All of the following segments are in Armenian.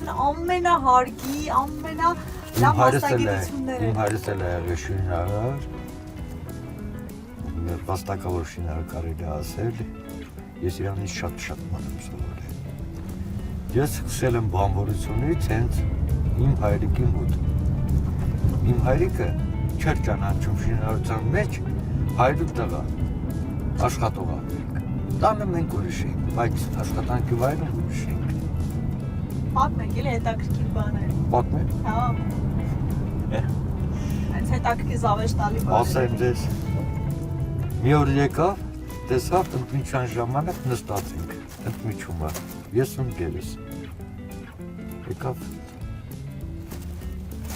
շինարարությունը ամենահարգի, ամենալավ մասնագիտությունները։ Իմ հայրս էլ է եղել շինարար, վաստակավոր շինարար կարելի ասել, ես իրանից շատ բան եմ սովորել։ Ես սկսել եմ բանվորությունից հենց իմ հայրիկի մոտ։ Իմ հայրիկը չէր ճանաչում շինարարության մեջ հայրու տղա, աշխատողը։ Տանը մենք ուրիշ ենք, բայց աշխատանքի վայրը ուրիշ ենք։ Պատմեք, էլի հետաքրքիր բաներ։ Պատմեք։ Հա։ Այս հետաքրքիր զավեշ տալի բաներ։ Ասեմ ձեզ, մի օր եկավ, տեսավ ընդմիջան ժամանակ նստացինք, ընդմիջումը, ես ու գերս։ Եկավ,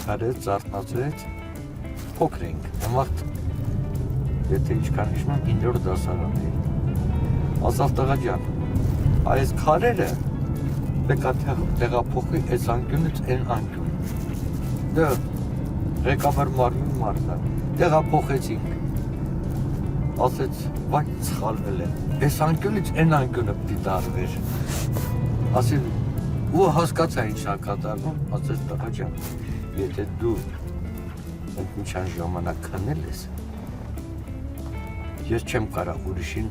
հարեց, զարթնացրեց, փոքր ենք, նմաղթ, եթե ինչքան հիշում եմ, 9-րդ դասարան էի։ Ասավ տղա ջան, այս քարերը պետք է տեղափոխի այս անկյունից այն անկյուն։ Դա ղեկավար մարմին մարդն է, տեղափոխեցինք։ Ասեց, վայ սխալվել է, այս անկյունից այն անկյունը պիտի տարվեր։ Ասել, ու հասկացա ինչ է կատարվում, ասեց տղա ջան, եթե դու ընդմիջան ժամանակ քնել ես, ես չեմ կարող ուրիշին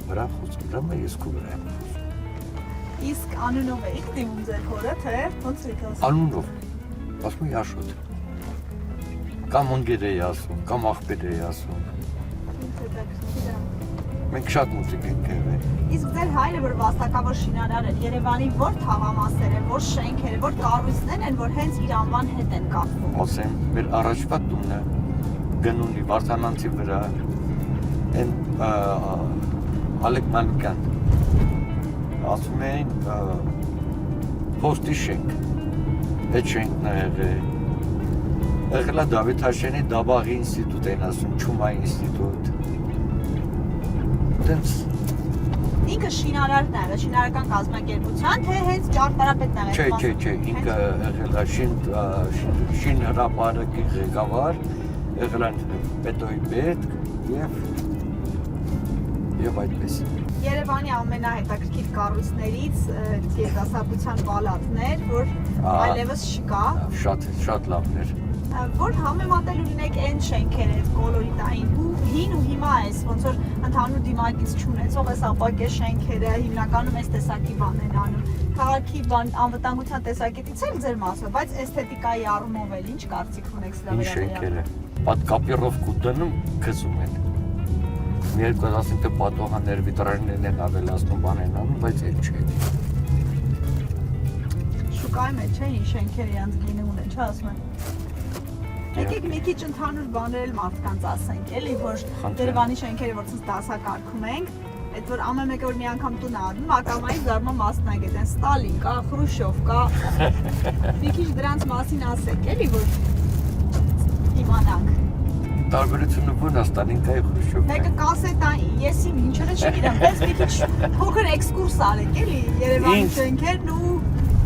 վրա խոսել, ես քո վրա եմ խոսում։ Իսկ անունով եք դիմում ձեր հորը, թե ոնց եք ասում։ Անունով, ասում եմ Աշոտ։ Կամ ընկեր էի ասում, կամ աղբեր էի ասում։ Մենք շատ մուտիկ ենք եղել։ Իսկ ձեր հայրը, որ վաստակավոր շինարար է, Երևանի որ թաղամասերը, որ շենքերը, որ կառույցներն են, որ հենց իր անվան հետ են կապվում։ Ասեմ, մեր առաջվա տունը գնունի Վարդանանցի վրա, այն Ալեք Մանուկյան, ասում էին փոստի շենք, այդ շենքն է եղել։ Եղել է Դավիթ Հաշյանի Դաբաղի ինստիտուտ են ասում, Չումա ինստիտուտ։ Ինքը շինարարն է, շինարարական կազմակերպության, թե հենց ճարտարապետն է։ Չէ, ինքը եղել է շին հրապարակի ղեկավար, եղել է պետոյի պետք և այդպես։ Երևանի ամենահետաքրքիր կառույցներից երիտասարդության պալատներ, որ այլևս չկա։ Շատ լավներ։ Որ համեմատել ունենք այն շենքերը, կոլորիտային, հին ու հիմա այս, ոնց որ ընդհանուր դիմակից չունեցող այս ապակե շենքերը հիմնականում այս տեսակի բան են անում։ Քաղաքի անվտանգության տեսակետից էլ ձեր մասը, բայց էսթետիկայի առումով էլ ինչ կարծիք ունեք սրա վերաբերյալ։ Ինչ շենքերը, պատկապիրովկու դնում, գծում են։ Մի երկու ասենք թե պատողաներ, վիտրաժներն են ավելացնում, բան են անում, բայց էլ չէ։ Շուկայի մեջ չէ, ինչ շենքերը յանց գինը ունեն, չէ՞ ասում են։ Եկեք մի քիչ ընդհանուր բաներ էլ մարդկանց ասենք, էլի, որ Երևանի շենքերը որ ցած դասակարգում ենք, այդ որ ամեն մեկը որ մի անգամ տուն անում, ակամային զարմա մասնագետ են, Ստալին կա, Խրուշով կա։ Մի քիչ դրանց մասին ասեք, էլի, որ իմանանք։ Տարբերությունը ո՞րն է Ստալինկայի Խրուշով։ Մեկը կասետային, ես ինչերը չգիտեմ, բայց մի քիչ փոքր էքսկուրս արեք, էլի, Երևանի շենքերն ու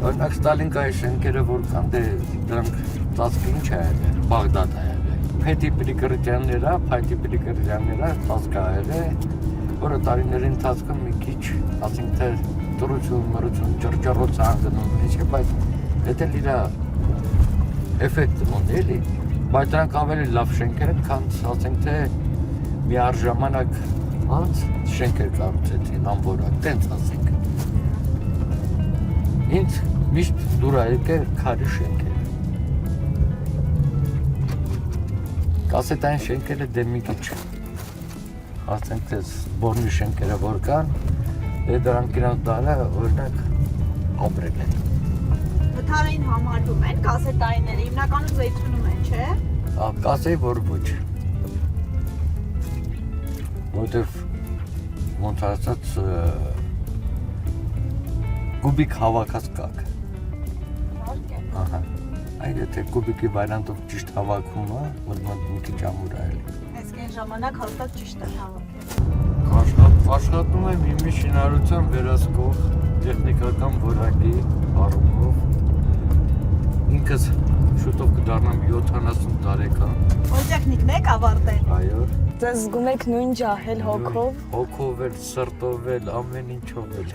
օրինակ Ստալինկայի շենքերը որ կան, դե դրանք ծածկը ինչ է եղել, Բաղդադ է եղել։ Փետի Պրիկրտյանները, Փայտի Պրիկրտյանները ծածկը ա եղել, որը տարիների ընթացքում մի քիչ, ասենք թե դրություն, մրություն, ճռճռոց անգնում, ինչ է, բայց դա էլ իր էֆեկտը ունի, էլի։ Բայց դրանք ավելի լավ շենքեր են, քան ասենք թե մի առժամանակ անց շենքեր կառուցեցին անվորակ, տենց ասենք։ Ինձ միշտ դուր ա եկել քարի շենքեր։ Կասետային շենքերը դե մի քիչ, ասենք թե սբորնի շենքերը որ կան, դե դրանք իրանք դարը օրինակ ապրել են։ Վթարային համարվում են կասետայինները, հիմնականում Զեյթունում են, չէ՞։ Կասեի, որ ոչ։ Որտեվ ոնց ասած կուբիկ հավաքած կակ։ Ահա։ Այդ եթե կուբիկի վարիանտով ճիշտ հավաքում է, որ մի քիչ ամուր է էլի։ Իսկ այն ժամանակ հաստատ ճիշտ է հավաքել։ Աշխատում եմ իմի շինարարության վերահսկող տեխնիկական որակի առումով։ Ինքս շուտ շուտով կդառնամ 70 տարեկան։ Պոլիտեխնիկն եք ավարտել։ Այո։ Ձեզ զգում եք նույն ջահել հոգով։ Հոգով էլ, սրտով էլ, ամեն ինչով էլ։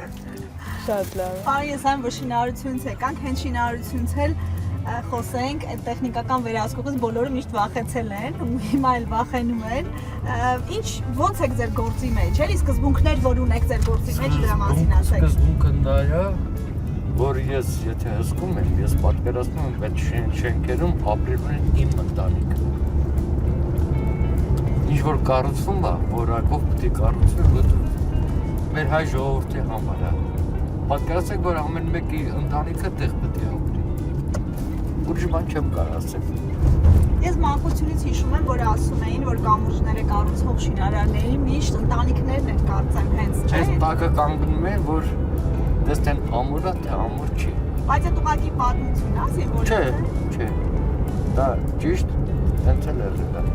Շատ լավ։ Պարոն Եսայան, որ շինարարությունից եկանք, հենց շինարարությունից էլ խոսենք, այդ տեխնիկական վերահսկողից բոլորը միշտ վախեցել են ու հիմա էլ վախենում են։ Ինչ ոնց եք ձեր գործի մեջ, էլի սկզբունքներ, որ ունեք ձեր գործի մեջ դրա մասին ասեք։ Սկզբունքը դա է, որ ես եթե հսկում եմ, ես պատկերացնում եմ այդ շենքերում ապրում են իմ ընտանիքը։ Ինչ որ կառուցվում է, որակով պետք է կառուցվի, որովհետև մեր հայ ժողովրդի համար է։ Պատկերացեք, որ ամեն մեկի ընտանիքը տեղ պետք է ապրի։ Ուրիշ բան չեմ կարող ասել։ Ես մանկությունից հիշում եմ, որ ասում էին, որ կամուրջները կառուցող շինարարների միշտ ընտանիքներն են կարծեմ հենց, չէ՞։ Այս տակը կանգնում է, որ դեստեն ամուր է, թե ամուր չի։ Բայց այդ ուղղակի պատմություն է, որ Չէ, չէ։ Դա ճիշտ հենց էլ եղել է։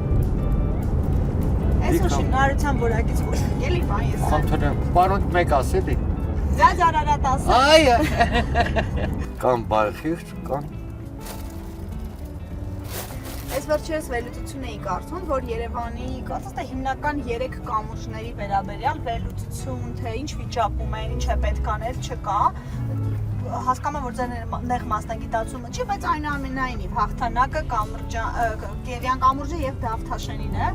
Այսօր շինարարության որակից խոսենք, էլի բան ես։ Խնդրեմ, պարոն մեկ ասելի։ Ձյաձարարատ ասա։ Այո։ Կամ բարխիղճ, կամ Այս վերջերս վերլուծություն էի կարծում, որ Երևանի կարծես թե հիմնական 3 կամուրջների վերաբերյալ վերլուծություն, թե ինչ վիճակում են, ինչ է պետք անել, չկա։ Հասկանում եմ, որ ձեր նեղ մասնագիտացումը չի, բայց այնուամենայնիվ հաղթանակը Կիևյան կամուրջը եւ Դավթաշենին է։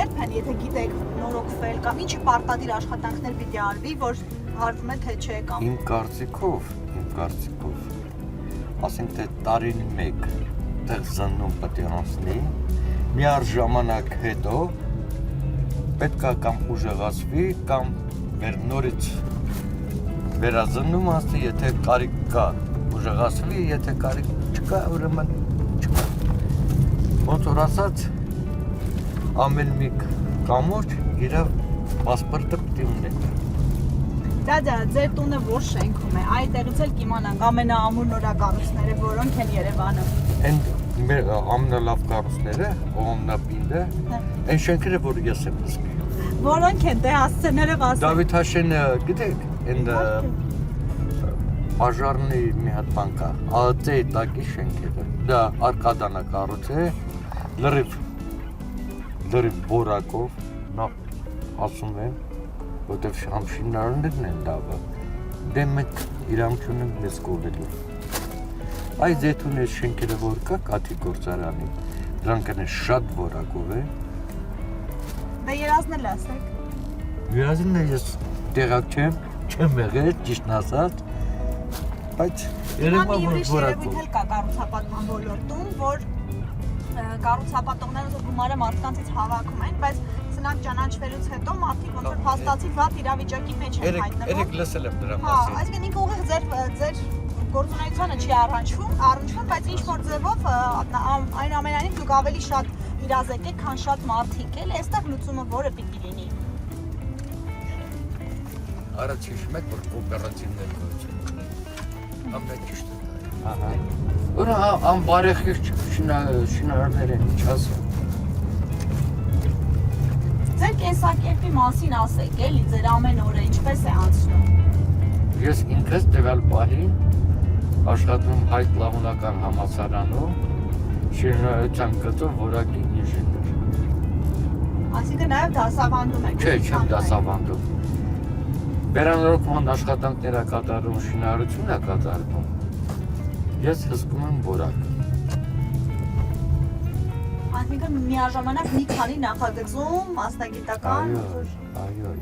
Երբ են, եթե գիտեք, նորոգվել կամ ինչի պարտադիր աշխատանքներ պիտի արվի, որ արվում է թե չէ կամ։ իմ կարծիքով, ասենք թե տարին 1 տեղ զննում պետք է անցնի, միառժամանակ հետո պետք է կամ ուժեղացվի, կամ նորից վերազննում անցնի, եթե կարիք կա, ուժեղացվի, եթե կարիք չկա, ուրեմն չկա։ Ոնց որ ասած, ամեն մի կամուրջ իր պասպորտը պետք է ունի։ Դա ձեր տունը որ շենքում է, այդտեղից էլ կիմանանք ամենաամուր նորակառույցները, որոնք են Երևանում։ Այն մեր ամենալավ կառույցները, Օմնապինդը, այն շենքերը, որ ես եմ նստի։ Որոնք են, դե հասցեները ասեք։ Դավիթաշենը, գիտեք, այն բաժարնի մի հատ բան կա, ԱԾ-ի տակի շենքերը։ Դա Արկադանա կառույց է, լրիվ որակով, նա ասում եմ, որտեղ շինարարներն են լավը, դե մենք իրավունք ունենք մեզ կողմելու։ Այս ձեթուն այս շենքերը որ կա Կաթի գործարանի, դրանք են շատ որակով է։ Դե երազնել ասեք։ Երազելն է ես տեղակ չեմ եղել, ճիշտն ասած, բայց երևա որ որակով։ Էլ կա կառուցապատման ոլորտում, որ կառուցապատողները գումարը մարդկանցից հավաքում են, բայց սնանք ճանաչվելուց հետո մարդիկ ոնց որ փաստացի վատ իրավիճակի մեջ են հայտնվում։ Երեք լսել եմ դրա Հա, մասին։ այսինքն ինքը ուղիղ ձեր գործունեությանը չի առնչվում, բայց ինչ որ ձևով այնուամենայնիվ դուք ավելի շատ իրազեկ եք, քան շատ մարդիկ էլ, այստեղ լուծումը որը պիտի լինի։ Առաջ հիշում եք, որ կոոպերատիվներ գործում են։ Ամենաճիշտը դա է։ Ահա։ Ուրը անբարեխիղճ շինարարներ են, ինչ ասեմ։ Ձեր կենսակերպի մասին ասեք, էլի ձեր ամեն օրը ինչպես է անցնում։ Ես ինքս տվյալ պահին աշխատում Հայ Կլավոնական համալսարանում շինարարության գծով որակի ինժեներ։ Այսինքն նաև դասավանդում եք։ Չէ, չեմ դասավանդում։ Վերանորոգման աշխատանքներ է կատարում, շինարարություն է կատարվում։ Ես հսկում եմ որակ։ Այսինքն միաժամանակ մի քանի նախագծում մասնագիտական Այո։